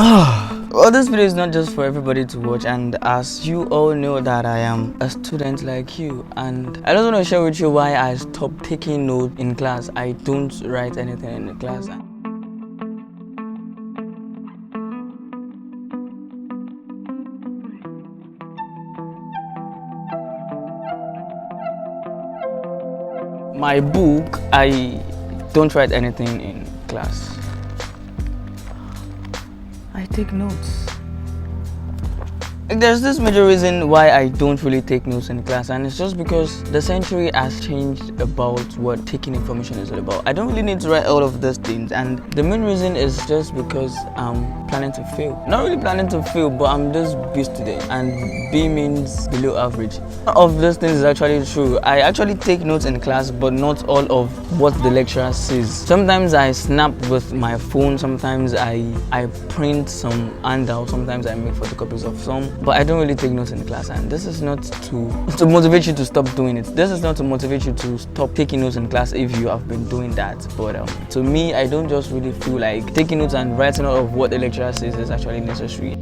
Well, this video is not just for everybody to watch, and as you all know that I am a student like you, and I just want to share with you why I stopped taking notes in class. I don't write anything in the class. My book, I don't write anything in class. I take notes. There's this major reason why I don't really take notes in class, and it's just because the century has changed about what taking information is all about. I don't really need to write all of these things, and the main reason is just because I'm planning to fail. Not really planning to fail, but I'm just B student, and B means below average. None of those things is actually true. I actually take notes in class, but not all of what the lecturer says. Sometimes I snap with my phone, sometimes I print some handouts, sometimes I make photocopies of some. But I don't really take notes in class, and this is not to motivate you to stop doing it. This is not to motivate you to stop taking notes in class if you have been doing that. But to me, I don't just really feel like taking notes and writing out of what the lecturer says is actually necessary.